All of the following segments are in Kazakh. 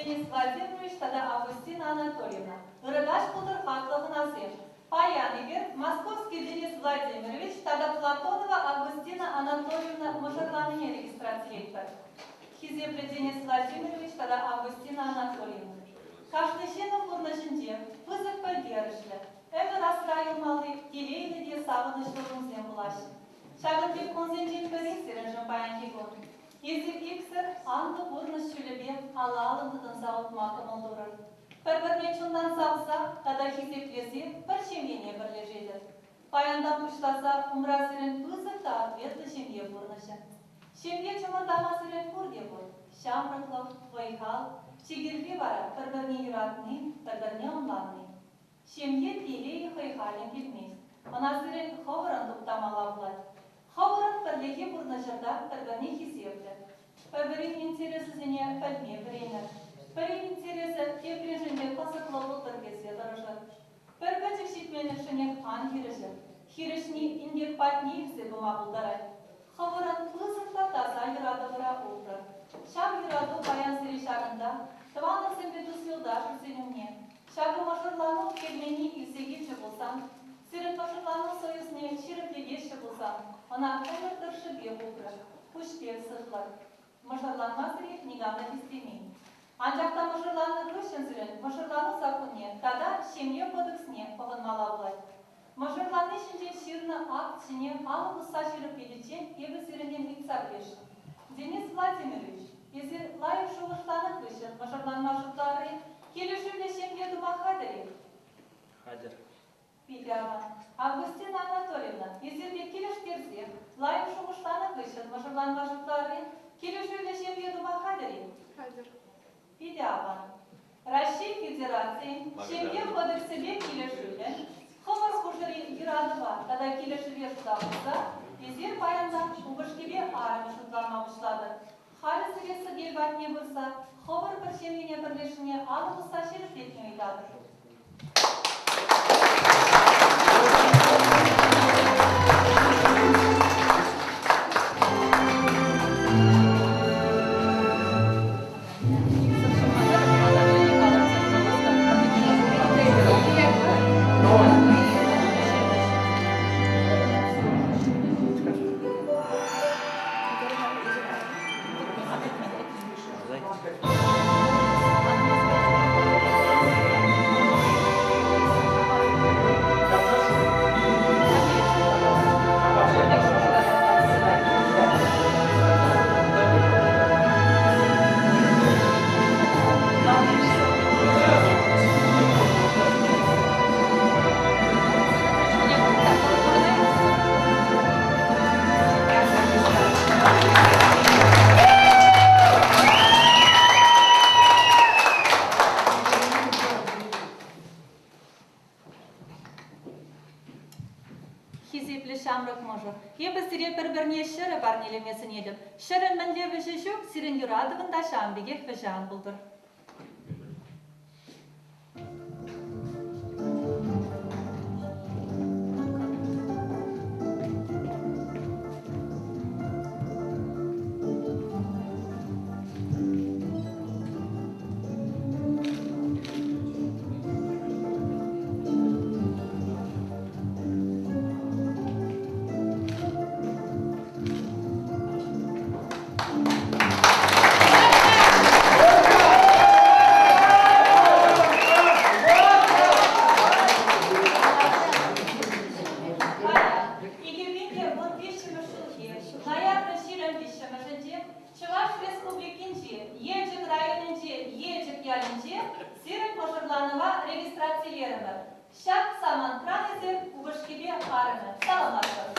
Денис Владимирович, тогда Августина Анатольевна. Рыгаш Кудр Хатловнасев. Паян Московский Денис Владимирович, тогда Платонова Августина Анатольевна Мажорланыне регистрация. Хизепле Денис Владимирович, тогда Августина Анатольевна. Каштышина Пурнашинде, вызов поддержки. Это расстраивали келейный де савынышлығын зембулаш. Шагынбек конзенжен пересерін жымбаян кегон. Езек ексір анды бұрныш шүлібе ала алындыдың зауыт мақым олдырыр. Бір-бірмен чундан сауса, тада хизеплесе бір шемгене бірлежеді. Баяндан пұшласа, умразырын вызықта ответлі шемге бұрнышы. Шемге чымырдамасырын көрде бұл. Шамрықлық, вайхал, чигирге бара бір-бірне юратны, бір-бірне онланны. Шемге телей хайхален келмес. Анасырын хавырын тұптамалабылай. Хавырын бірлеге бұрнышырда бір-бірне хизеплі. Бір-бірін интересізіне пәлме біренір. Бірін интересі кепрежінде қасықлы бұлдыр кесе дұрыжыр. Бір-бәтік шетменішіне қан керішір. Хирішіне индек патнейіксе бұма бұлдарай. Хавырын қызықта таза юрады бұра бұлдыр. Шам юраду баян сірі шағында, тываны сәмбету сылда жүрсенімне. Шағы машырлану келмені изегетші болсам, сірін машырлану союзіне шеріплегеші болсам, она әмірдірші бе бұлдыр, күшпе сықлар. Машырланмазыры книгамда дистемей. Анчақта машырланы көшін зірін, машырлану законе, тада шемге кодексіне пағынмала бұлай. Машырланы ішінде ширны акт шіне алы бұса шеріп едечен ебі сірінен лица білеш. Денис Владимирович, езір лайық шуғыштаны көшін, машырланма жұттары, келешімде шемге дума қадыры. Хадыр. Пидява. Августина Анатольевна, езірде келештерсе, лайық шуғыштаны көшін, машырланма жұттары, келешімде шемге дума қадыры. Хадыр. Пидява. Россия Федерации, шемге кодексебе келешілі, Хомар хужыры юрадыва, тада келешіле жұдамызда, езер баяндан ұғышкебе арымы жұтланма бұшлады. Халі сіресі гелбатне бұрса, хомар бір шемгене бірлешіне алымызда шеріп еткен өйдадыр. Шырын мінле віші жүк, сирін юрадығында шамбегек вішан бұлдыр. Şak saman pranesi uğuşkibi arını. Salamlaşalım.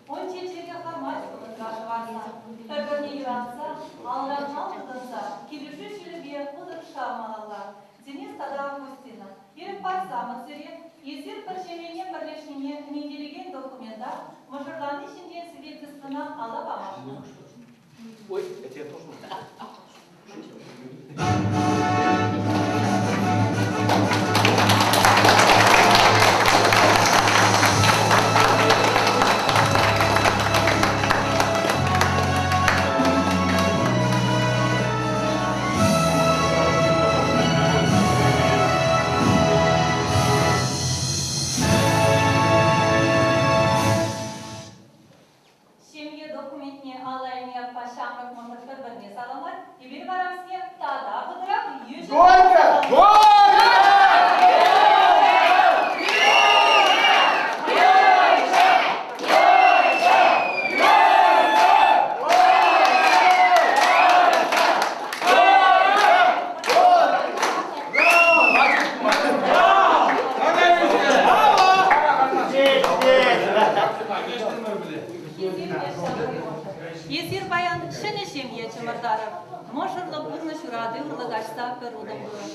Он чечеге хамать, он кашварса. Как они юранса, Шамалла, Денис Тада Августина. Ирек Парсамов Сирен, Езир Паршевене Парлешине неделеген документа, мажорланы шинден свидетельствона Алабама. Ой, это я тоже. Езир баян шене шемье чымырдарып, мошырлы бурны шурады урлыгачта перудым буры.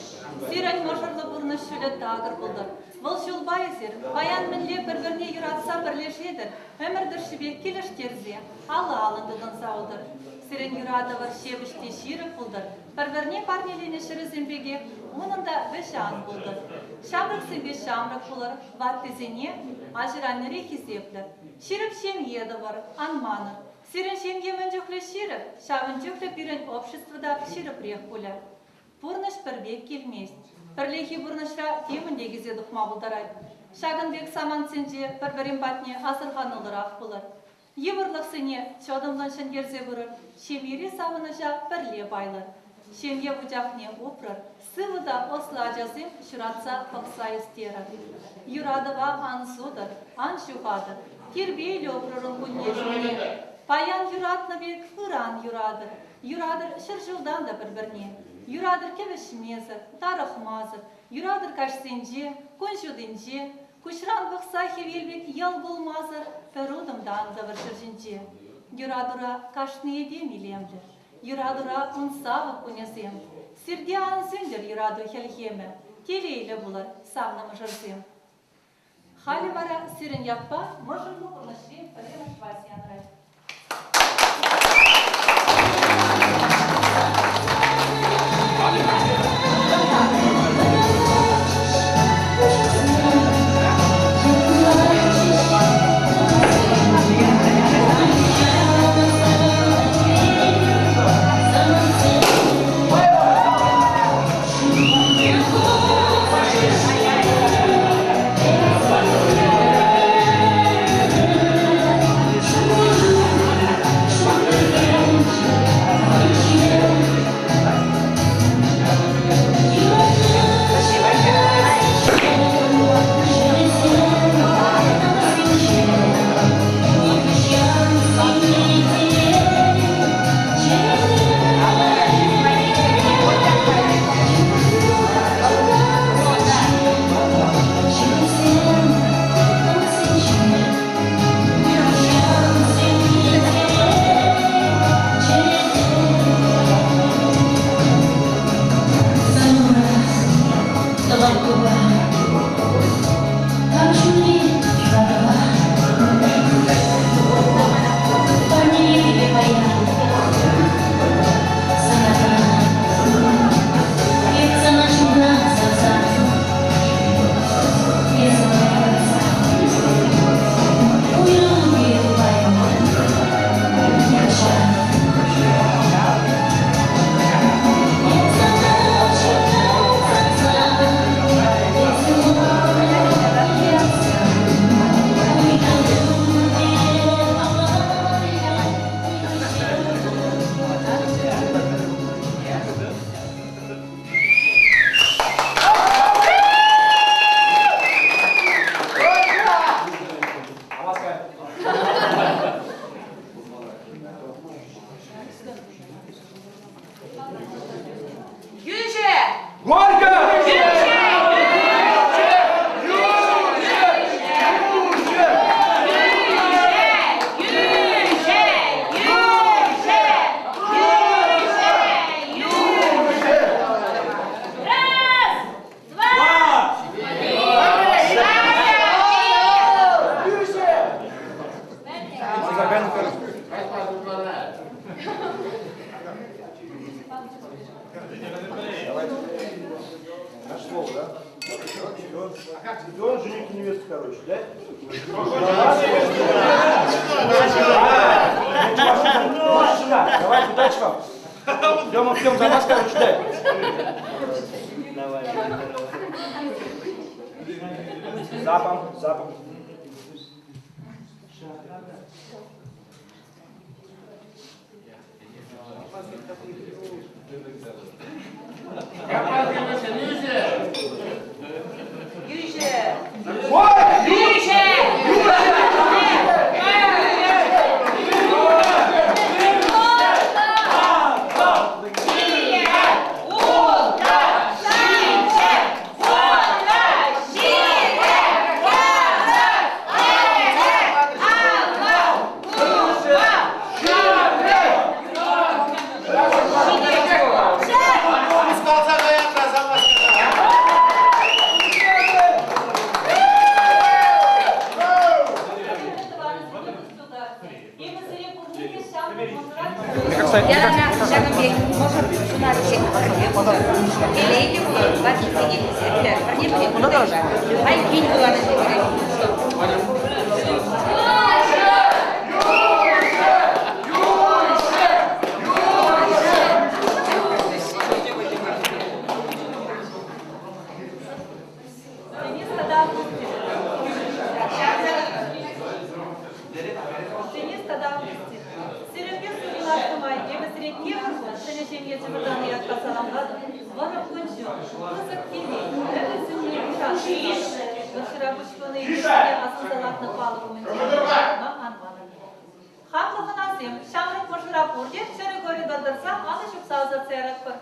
Сирен мошырлы бурны шүлі тағыр бұлды. Бұл шулба езир, баян мінле бір-біріне юратса бірлешедір, өмірдір шібек келіш терзе, алы алындыдың сауылдыр. Сирен юрады var шебіште ширіп бұлдыр, бір-біріне парнелені шыры зімбеге, оның да біші ан бұлдыр. Шамрық сімбе шамрық бұлыр, ваттезене, ажыраннері хизеплі. Ширіп шем еді var, анманыр. Сирен шемге мүнжіклі ширіп, шавын жүклі бірін обществода ширіп рех бұлы. Бұрныш бірбек келмес. Бірлехи бұрнышра теміндегізе дұқма бұлдарай. Шағын бек саман сенже бір-бірін батне асырғанылырақ бұлыр. Евырлық сене чодымлын шынгерзе бұрыр, шемері савыныша бірле байлыр. Шемге бұжақне опрыр, сывыда осла жазым шыратса пықса істері. Юрадыва ан судыр, ан шуғадыр, тербейлі опрырын күннешіне. Паян юратны бек ұран юрадыр, юрадыр шыржылдан да бір-бірне. Юрадыр кевішмезір, тарықмазыр, юрадыр кашсенже, күншудынже, күшран бұқса хевелбек ел болмазыр, перудымдан да бір шыржынже. Юрадыра кашны едем илемдір, юрадыра ұнсавы күнезем, сірде анысындыр юраду хелхемі, телейлі бұлар савнымы жырзем. Халі бара сирін яппа, мұжырлы құрнышрем, біріміш васиянрай. короче, да? Давай туда чпам. Пьем за нас, короче, да. Запом. Ханлыгын асем, шамрык мошрапурде, шерегори дадырса, аны шупсауза церат пыр.